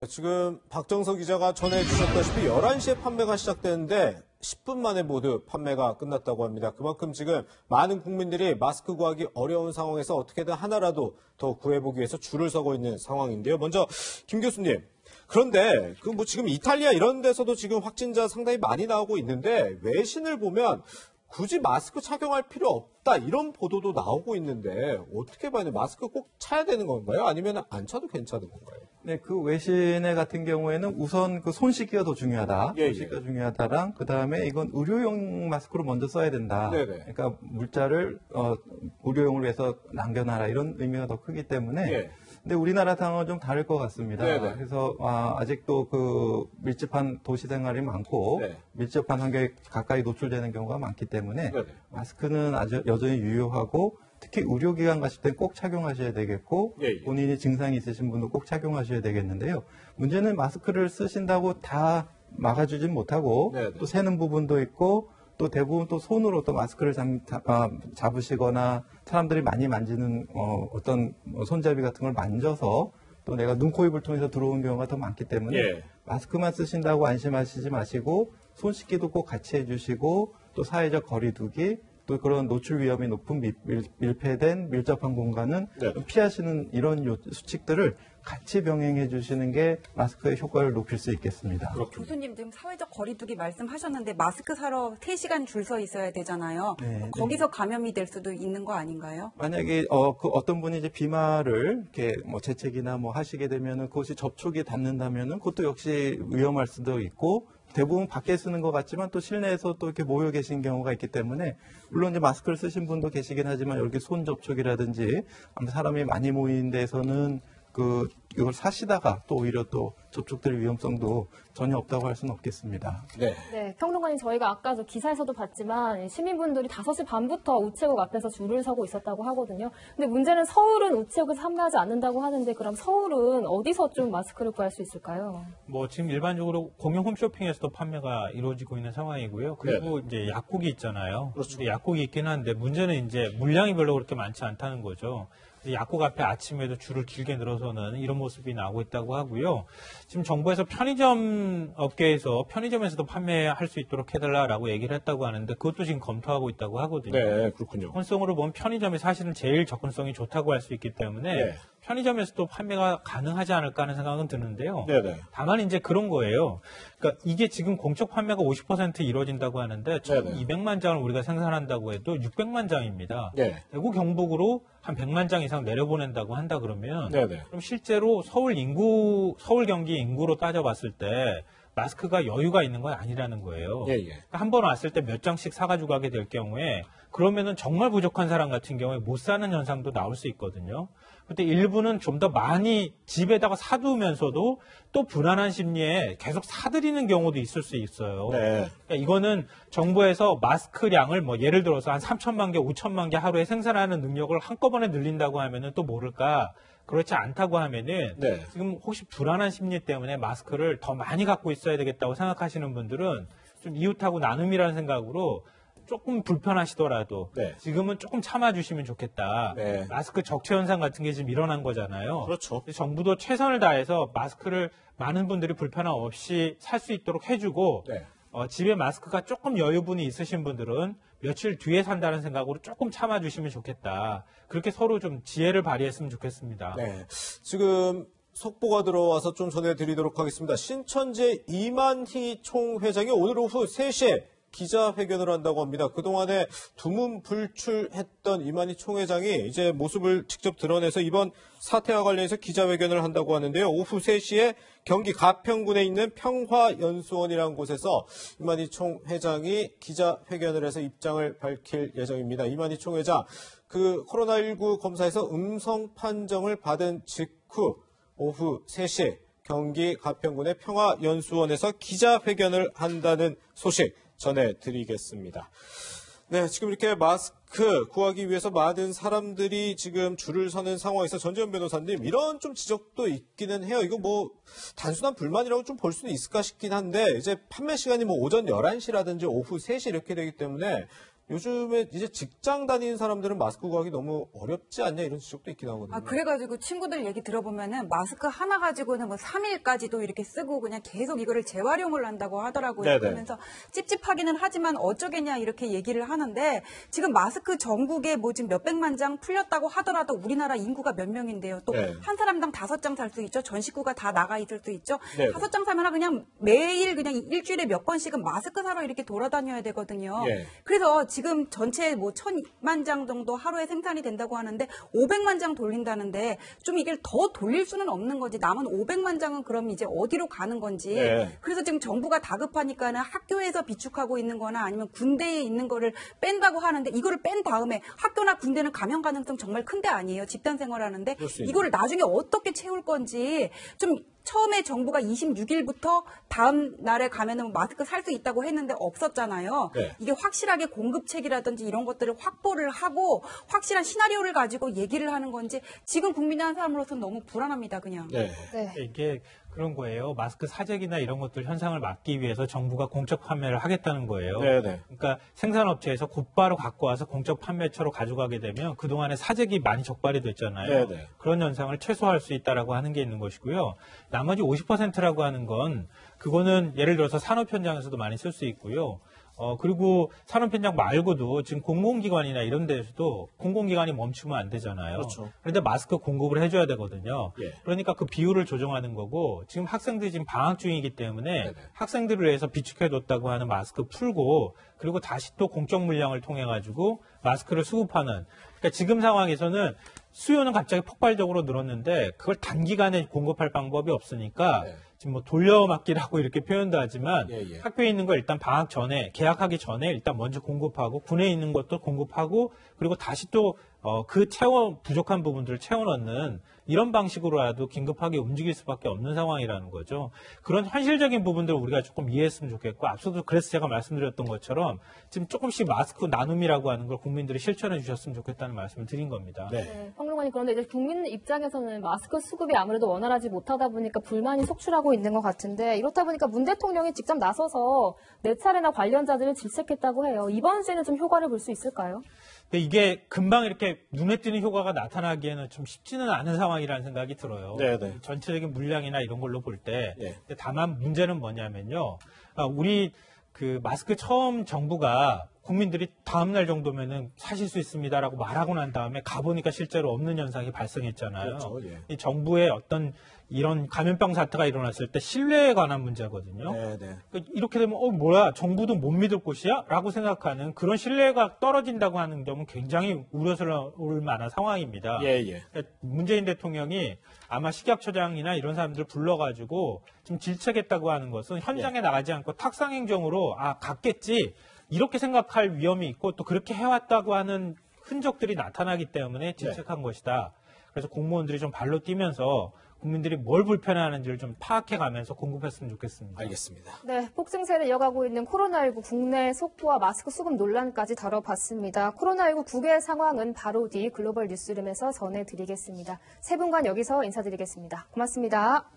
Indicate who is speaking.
Speaker 1: 지금 박정석 기자가 전해주셨다시피 11시에 판매가 시작되는데 10분 만에 모두 판매가 끝났다고 합니다. 그만큼 지금 많은 국민들이 마스크 구하기 어려운 상황에서 어떻게든 하나라도 더 구해보기 위해서 줄을 서고 있는 상황인데요. 먼저 김 교수님. 그런데 지금 이탈리아 이런 데서도 지금 확진자 상당히 많이 나오고 있는데 외신을 보면 굳이 마스크 착용할 필요 없다 이런 보도도 나오고 있는데 어떻게 봐야 돼요? 마스크 꼭 차야 되는 건가요? 아니면 안 차도 괜찮은 건가요?
Speaker 2: 네, 그 외신의 같은 경우에는 우선 그 손 씻기가 더 중요하다.
Speaker 1: 예,
Speaker 2: 손 씻기가 중요하다랑 그다음에 이건 의료용 마스크로 먼저 써야 된다.
Speaker 1: 네네.
Speaker 2: 그러니까 물자를 의료용을 위해서 남겨놔라 이런 의미가 더 크기 때문에
Speaker 1: 예.
Speaker 2: 근데 우리나라 상황은 좀 다를 것 같습니다.
Speaker 1: 네네.
Speaker 2: 그래서 아직도 그 밀집한 도시 생활이 많고
Speaker 1: 네.
Speaker 2: 밀집한 환경에 가까이 노출되는 경우가 많기 때문에
Speaker 1: 네네.
Speaker 2: 마스크는 아주 여전히 유효하고 특히 의료기관 가실 때 꼭 착용하셔야 되겠고
Speaker 1: 예.
Speaker 2: 본인이 증상이 있으신 분도 꼭 착용하셔야 되겠는데요. 문제는 마스크를 쓰신다고 다 막아주진 못하고
Speaker 1: 네네.
Speaker 2: 또 새는 부분도 있고 또 대부분 또 손으로 또 마스크를 잡으시거나 사람들이 많이 만지는 어떤 손잡이 같은 걸 만져서 또 내가 눈, 코, 입을 통해서 들어오는 경우가 더 많기 때문에
Speaker 1: 예.
Speaker 2: 마스크만 쓰신다고 안심하시지 마시고 손 씻기도 꼭 같이 해주시고 또 사회적 거리 두기 또 그런 노출 위험이 높은 밀폐된 밀접한 공간은
Speaker 1: 네.
Speaker 2: 좀 피하시는 이런 수칙들을 같이 병행해 주시는 게 마스크의 효과를 높일 수 있겠습니다.
Speaker 3: 교수님 지금 사회적 거리두기 말씀하셨는데 마스크 사러 3시간 줄 서 있어야 되잖아요.
Speaker 2: 네,
Speaker 3: 거기서 감염이 될 수도 있는 거 아닌가요?
Speaker 2: 만약에 그 어떤 분이 이제 비말을 이렇게 재채기나 하시게 되면은 그것이 접촉이 닿는다면은 그것도 역시 위험할 수도 있고 대부분 밖에 쓰는 것 같지만 또 실내에서 또 이렇게 모여 계신 경우가 있기 때문에 물론 이제 마스크를 쓰신 분도 계시긴 하지만 이렇게 손 접촉이라든지 사람이 많이 모이는 데서는 이걸 사시다가 또 오히려 또 접촉될 위험성도 전혀 없다고 할 수는 없겠습니다.
Speaker 4: 네, 평론가님 저희가 아까 기사에서도 봤지만 시민분들이 5시 반부터 우체국 앞에서 줄을 서고 있었다고 하거든요. 근데 문제는 서울은 우체국에서 판매하지 않는다고 하는데 그럼 서울은 어디서 좀 마스크를 구할 수 있을까요?
Speaker 5: 지금 일반적으로 공용 홈쇼핑에서도 판매가 이루어지고 있는 상황이고요. 그리고 이제 약국이 있잖아요. 그렇죠. 약국이 있긴 한데 문제는 이제 물량이 별로 그렇게 많지 않다는 거죠. 약국 앞에 아침에도 줄을 길게 늘어서는 이런 모습이 나오고 있다고 하고요. 지금 정부에서 편의점 업계에서 편의점에서도 판매할 수 있도록 해달라라고 얘기를 했다고 하는데 그것도 지금 검토하고 있다고 하거든요.
Speaker 1: 네, 그렇군요.
Speaker 5: 접근성으로 보면 편의점이 사실은 제일 접근성이 좋다고 할 수 있기 때문에
Speaker 1: 네.
Speaker 5: 편의점에서도 판매가 가능하지 않을까 하는 생각은 드는데요.
Speaker 1: 네네.
Speaker 5: 다만 이제 그런 거예요. 그러니까 이게 지금 공적 판매가 50% 이루어진다고 하는데 1,200만 장을 우리가 생산한다고 해도 600만 장입니다.
Speaker 1: 네.
Speaker 5: 대구 경북으로 한 100만 장 이상 내려보낸다고 한다 그러면
Speaker 1: 네네.
Speaker 5: 그럼 실제로 서울 경기 인구로 따져봤을 때 마스크가 여유가 있는 건 아니라는 거예요. 그러니까 한 번 왔을 때 몇 장씩 사가지고 가게 될 경우에 그러면은 정말 부족한 사람 같은 경우에 못 사는 현상도 나올 수 있거든요. 근데 일부는 좀 더 많이 집에다가 사두면서도 또 불안한 심리에 계속 사들이는 경우도 있을 수 있어요.
Speaker 1: 네.
Speaker 5: 그러니까 이거는 정부에서 마스크량을 예를 들어서 한 3천만 개, 5천만 개 하루에 생산하는 능력을 한꺼번에 늘린다고 하면은 또 모를까. 그렇지 않다고 하면은 지금 혹시 불안한 심리 때문에 마스크를 더 많이 갖고 있어야 되겠다고 생각하시는 분들은 좀 이웃하고 나눔이라는 생각으로 조금 불편하시더라도 지금은 조금 참아주시면 좋겠다. 마스크 적체 현상 같은 게 지금 일어난 거잖아요.
Speaker 1: 그렇죠.
Speaker 5: 정부도 최선을 다해서 마스크를 많은 분들이 불편함 없이 살 수 있도록 해주고 집에 마스크가 조금 여유분이 있으신 분들은 며칠 뒤에 산다는 생각으로 조금 참아주시면 좋겠다. 그렇게 서로 좀 지혜를 발휘했으면 좋겠습니다.
Speaker 1: 네. 지금 속보가 들어와서 좀 전해드리도록 하겠습니다. 신천지 이만희 총회장이 오늘 오후 3시에 기자회견을 한다고 합니다. 그동안에 두문불출했던 이만희 총회장이 이제 모습을 직접 드러내서 이번 사태와 관련해서 기자회견을 한다고 하는데요. 오후 3시에 경기 가평군에 있는 평화연수원이라는 곳에서 이만희 총회장이 기자회견을 해서 입장을 밝힐 예정입니다. 이만희 총회장, 코로나19 검사에서 음성 판정을 받은 직후 오후 3시에 경기 가평군의 평화연수원에서 기자회견을 한다는 소식 전해드리겠습니다. 네, 지금 이렇게 마스크 구하기 위해서 많은 사람들이 지금 줄을 서는 상황에서 전재현 변호사님, 이런 좀 지적도 있기는 해요. 이거 단순한 불만이라고 좀 볼 수는 있을까 싶긴 한데, 이제 판매 시간이 오전 11시라든지 오후 3시 이렇게 되기 때문에 요즘에 이제 직장 다니는 사람들은 마스크 구하기 너무 어렵지 않냐 이런 지적도 있긴 하거든요.
Speaker 3: 그래가지고 친구들 얘기 들어보면은 마스크 하나 가지고는 뭐 3일까지도 이렇게 쓰고 그냥 계속 이거를 재활용을 한다고 하더라고요.
Speaker 1: 네네.
Speaker 3: 그러면서 찝찝하기는 하지만 어쩌겠냐 이렇게 얘기를 하는데 지금 마스크 전국에 뭐 지금 몇백만 장 풀렸다고 하더라도 우리나라 인구가 몇 명인데요. 또
Speaker 1: 네.
Speaker 3: 한 사람당 5장 살 수 있죠. 전 식구가 다 나가 있을 수 있죠.
Speaker 1: 네네.
Speaker 3: 5장 사면 그냥 매일 그냥 일주일에 몇 번씩은 마스크 사러 이렇게 돌아다녀야 되거든요.
Speaker 1: 예.
Speaker 3: 그래서 지금 전체 뭐 1,000만 장 정도 하루에 생산이 된다고 하는데 500만 장 돌린다는데 좀 이게 더 돌릴 수는 없는 거지. 남은 500만 장은 그럼 이제 어디로 가는 건지.
Speaker 1: 네.
Speaker 3: 그래서 지금 정부가 다급하니까는 학교에서 비축하고 있는 거나 아니면 군대에 있는 거를 뺀다고 하는데 이거를 뺀 다음에 학교나 군대는 감염 가능성 정말 큰데 아니에요. 집단 생활하는데
Speaker 1: 그럴 수 있죠.
Speaker 3: 이거를 나중에 어떻게 채울 건지 좀 처음에 정부가 26일부터 다음 날에 가면은 마스크 살 수 있다고 했는데 없었잖아요.
Speaker 1: 네.
Speaker 3: 이게 확실하게 공급책이라든지 이런 것들을 확보를 하고 확실한 시나리오를 가지고 얘기를 하는 건지 지금 국민의 한 사람으로서는 너무 불안합니다, 그냥.
Speaker 1: 네.
Speaker 4: 네.
Speaker 5: 이게 그런 거예요. 마스크 사재기나 이런 것들 현상을 막기 위해서 정부가 공적 판매를 하겠다는 거예요.
Speaker 1: 네네.
Speaker 5: 그러니까 생산업체에서 곧바로 갖고 와서 공적 판매처로 가져가게 되면 그동안에 사재기 많이 적발이 됐잖아요.
Speaker 1: 네네.
Speaker 5: 그런 현상을 최소화할 수 있다라고 하는 게 있는 것이고요. 나머지 50%라고 하는 건 그거는 예를 들어서 산업 현장에서도 많이 쓸 수 있고요. 그리고 산업 현장 말고도 지금 공공기관이나 이런 데서도 공공기관이 멈추면 안 되잖아요.
Speaker 1: 그렇죠.
Speaker 5: 그런데 마스크 공급을 해줘야 되거든요.
Speaker 1: 예.
Speaker 5: 그러니까 그 비율을 조정하는 거고 지금 학생들이 지금 방학 중이기 때문에
Speaker 1: 네네.
Speaker 5: 학생들을 위해서 비축해뒀다고 하는 마스크 풀고 그리고 다시 또 공적 물량을 통해 가지고 마스크를 수급하는. 그러니까 지금 상황에서는 수요는 갑자기 폭발적으로 늘었는데 그걸 단기간에 공급할 방법이 없으니까
Speaker 1: 네.
Speaker 5: 지금 뭐 돌려막기라고 이렇게 표현도 하지만
Speaker 1: 예.
Speaker 5: 학교에 있는 거 일단 방학 전에 개학하기 전에 일단 먼저 공급하고 군에 있는 것도 공급하고 그리고 다시 또 그 부족한 부분들을 채워넣는 이런 방식으로라도 긴급하게 움직일 수밖에 없는 상황이라는 거죠. 그런 현실적인 부분들을 우리가 조금 이해했으면 좋겠고 앞서도 그래서 제가 말씀드렸던 것처럼 지금 조금씩 마스크 나눔이라고 하는 걸 국민들이 실천해 주셨으면 좋겠다는 말씀을 드린 겁니다.
Speaker 1: 네.
Speaker 4: 네, 평론가님 그런데 이제 국민 입장에서는 마스크 수급이 아무래도 원활하지 못하다 보니까 불만이 속출하고 있는 것 같은데 이렇다 보니까 문 대통령이 직접 나서서 네 차례나 관련자들을 질책했다고 해요. 이번 시에는 좀 효과를 볼 수 있을까요?
Speaker 5: 근데 이게 금방 이렇게 눈에 띄는 효과가 나타나기에는 좀 쉽지는 않은 상황이라는 생각이 들어요.
Speaker 1: 네네.
Speaker 5: 전체적인 물량이나 이런 걸로 볼 때.
Speaker 1: 예.
Speaker 5: 근데 다만 문제는 뭐냐면요. 우리 그 마스크 처음 정부가 국민들이 다음 날 정도면은 사실 수 있습니다라고 말하고 난 다음에 가보니까 실제로 없는 현상이 발생했잖아요.
Speaker 1: 그렇죠. 예.
Speaker 5: 이 정부의 어떤 이런 감염병 사태가 일어났을 때 신뢰에 관한 문제거든요.
Speaker 1: 네네.
Speaker 5: 그러니까 이렇게 되면 뭐야 정부도 못 믿을 곳이야? 라고 생각하는 그런 신뢰가 떨어진다고 하는 점은 굉장히 우려스러울 만한 상황입니다.
Speaker 1: 예.
Speaker 5: 그러니까 문재인 대통령이 아마 식약처장이나 이런 사람들을 불러가지고 지금 질책했다고 하는 것은 현장에 나가지 않고 탁상행정으로 갔겠지 이렇게 생각할 위험이 있고 또 그렇게 해왔다고 하는 흔적들이 나타나기 때문에 질책한 것이다. 그래서 공무원들이 좀 발로 뛰면서 국민들이 뭘 불편해하는지를 좀 파악해가면서 공급했으면 좋겠습니다.
Speaker 1: 알겠습니다.
Speaker 4: 네, 폭증세를 이어가고 있는 코로나19 국내 속보와 마스크 수급 논란까지 다뤄봤습니다. 코로나19 국외 상황은 바로 뒤 글로벌 뉴스룸에서 전해드리겠습니다. 세 분간 여기서 인사드리겠습니다. 고맙습니다.